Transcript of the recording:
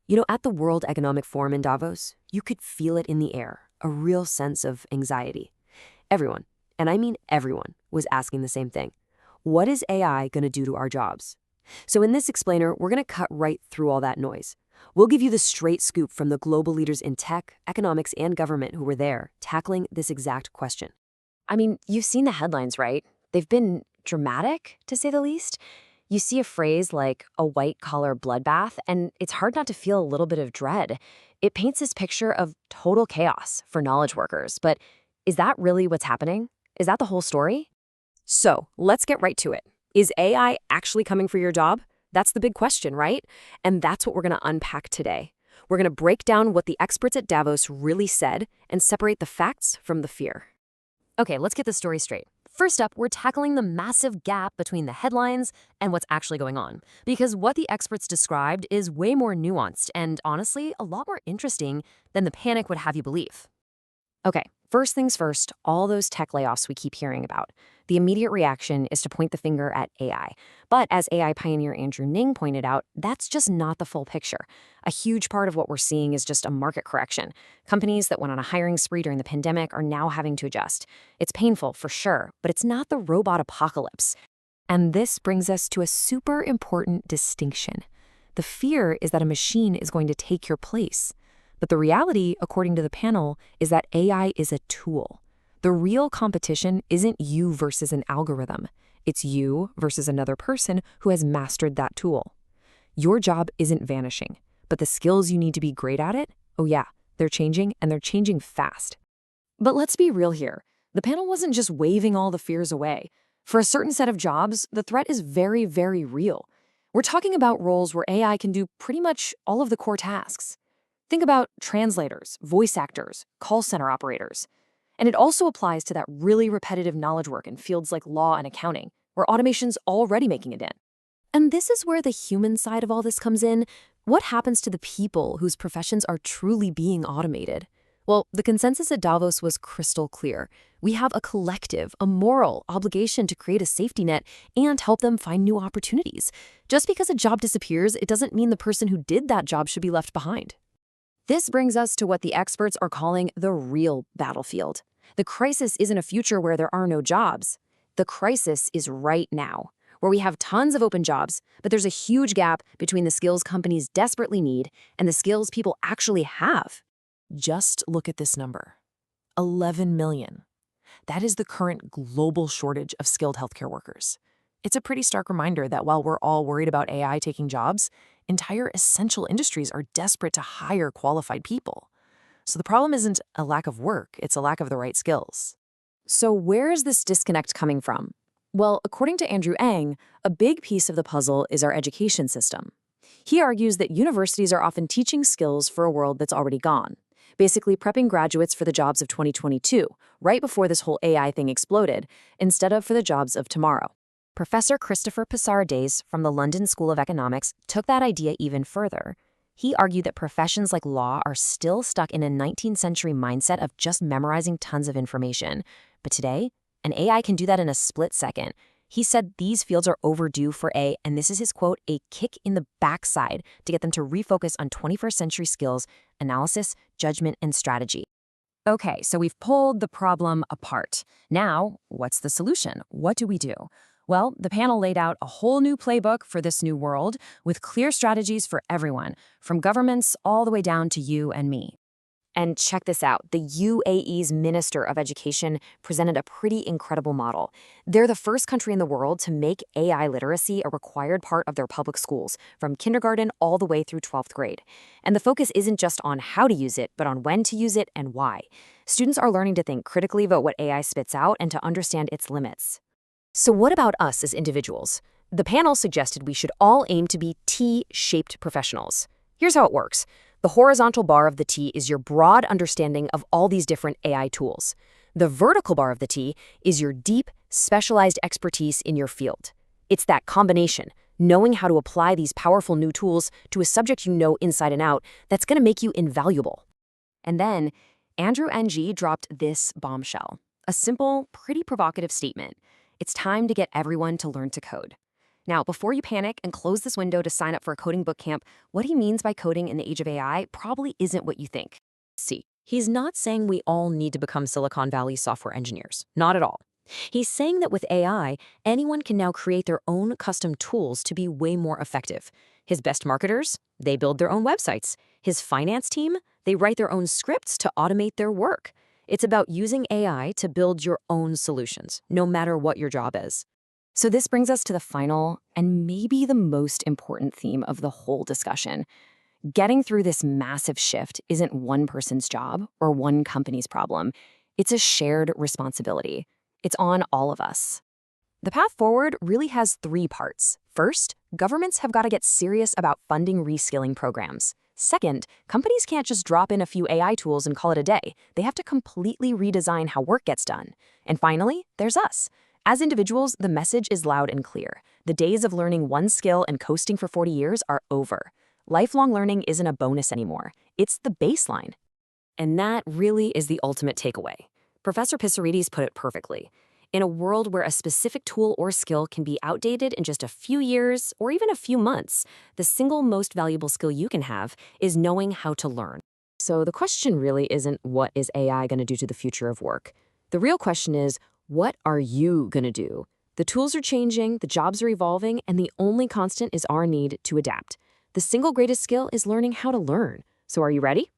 At the World Economic Forum in Davos, you could feel it in the air, a real sense of anxiety. Everyone, and I mean everyone, was asking the same thing. What is AI going to do to our jobs? So in this explainer, we're going to cut right through all that noise. We'll give you the straight scoop from the global leaders in tech, economics, and government who were there, tackling this exact question. I mean, you've seen the headlines, right? They've been dramatic, to say the least. You see a phrase like a white-collar bloodbath, and it's hard not to feel a little bit of dread. It paints this picture of total chaos for knowledge workers. But is that really what's happening? Is that the whole story? So let's get right to it. Is AI actually coming for your job? That's the big question, right? And that's what we're going to unpack today. We're going to break down what the experts at Davos really said and separate the facts from the fear. Okay, let's get the story straight. First up, we're tackling the massive gap between the headlines and what's actually going on. Because what the experts described is way more nuanced and, honestly, a lot more interesting than the panic would have you believe. Okay, first things first, all those tech layoffs we keep hearing about. The immediate reaction is to point the finger at AI. But as AI pioneer Andrew Ng pointed out, that's just not the full picture. A huge part of what we're seeing is just a market correction. Companies that went on a hiring spree during the pandemic are now having to adjust. It's painful, for sure, but it's not the robot apocalypse. And this brings us to a super important distinction. The fear is that a machine is going to take your place. But the reality, according to the panel, is that AI is a tool. The real competition isn't you versus an algorithm. It's you versus another person who has mastered that tool. Your job isn't vanishing, but the skills you need to be great at it, oh yeah, they're changing, and they're changing fast. But let's be real here. The panel wasn't just waving all the fears away. For a certain set of jobs, the threat is very, very real. We're talking about roles where AI can do pretty much all of the core tasks. Think about translators, voice actors, call center operators. And it also applies to that really repetitive knowledge work in fields like law and accounting, where automation's already making a dent. And this is where the human side of all this comes in. What happens to the people whose professions are truly being automated? Well, the consensus at Davos was crystal clear. We have a collective, a moral obligation to create a safety net and help them find new opportunities. Just because a job disappears, it doesn't mean the person who did that job should be left behind. This brings us to what the experts are calling the real battlefield. The crisis isn't a future where there are no jobs. The crisis is right now, where we have tons of open jobs, but there's a huge gap between the skills companies desperately need and the skills people actually have. Just look at this number. 11 million. That is the current global shortage of skilled healthcare workers. It's a pretty stark reminder that while we're all worried about AI taking jobs, entire essential industries are desperate to hire qualified people. So the problem isn't a lack of work, it's a lack of the right skills. So where is this disconnect coming from? Well, according to Andrew Ng, a big piece of the puzzle is our education system. He argues that universities are often teaching skills for a world that's already gone, basically prepping graduates for the jobs of 2022, right before this whole AI thing exploded, instead of for the jobs of tomorrow. Professor Christopher Pissarrodès from the London School of Economics took that idea even further. He argued that professions like law are still stuck in a 19th century mindset of just memorizing tons of information. But today, an AI can do that in a split second. He said these fields are overdue for and this is his quote, a kick in the backside to get them to refocus on 21st century skills, analysis, judgment, and strategy. Okay, so we've pulled the problem apart. Now, what's the solution? What do we do? Well, the panel laid out a whole new playbook for this new world with clear strategies for everyone, from governments all the way down to you and me. And check this out. The UAE's Minister of Education presented a pretty incredible model. They're the first country in the world to make AI literacy a required part of their public schools, from kindergarten all the way through 12th grade. And the focus isn't just on how to use it, but on when to use it and why. Students are learning to think critically about what AI spits out and to understand its limits. So what about us as individuals? The panel suggested we should all aim to be T-shaped professionals. Here's how it works. The horizontal bar of the T is your broad understanding of all these different AI tools. The vertical bar of the T is your deep, specialized expertise in your field. It's that combination, knowing how to apply these powerful new tools to a subject you know inside and out, that's going to make you invaluable. And then, Andrew Ng dropped this bombshell, a simple, pretty provocative statement. It's time to get everyone to learn to code. Now, before you panic and close this window to sign up for a coding bootcamp, what he means by coding in the age of AI probably isn't what you think. See, he's not saying we all need to become Silicon Valley software engineers. Not at all. He's saying that with AI, anyone can now create their own custom tools to be way more effective. His best marketers, they build their own websites. His finance team, they write their own scripts to automate their work. It's about using AI to build your own solutions, no matter what your job is. So this brings us to the final and maybe the most important theme of the whole discussion. Getting through this massive shift isn't one person's job or one company's problem. It's a shared responsibility. It's on all of us. The path forward really has 3 parts. First, governments have got to get serious about funding reskilling programs. Second, companies can't just drop in a few AI tools and call it a day. They have to completely redesign how work gets done. And finally, there's us. As individuals, the message is loud and clear. The days of learning one skill and coasting for 40 years are over. Lifelong learning isn't a bonus anymore. It's the baseline. And that really is the ultimate takeaway. Professor Pissarides put it perfectly. In a world where a specific tool or skill can be outdated in just a few years or even a few months, the single most valuable skill you can have is knowing how to learn. So the question really isn't what is AI going to do to the future of work? The real question is, what are you going to do? The tools are changing, the jobs are evolving, and the only constant is our need to adapt. The single greatest skill is learning how to learn. So are you ready?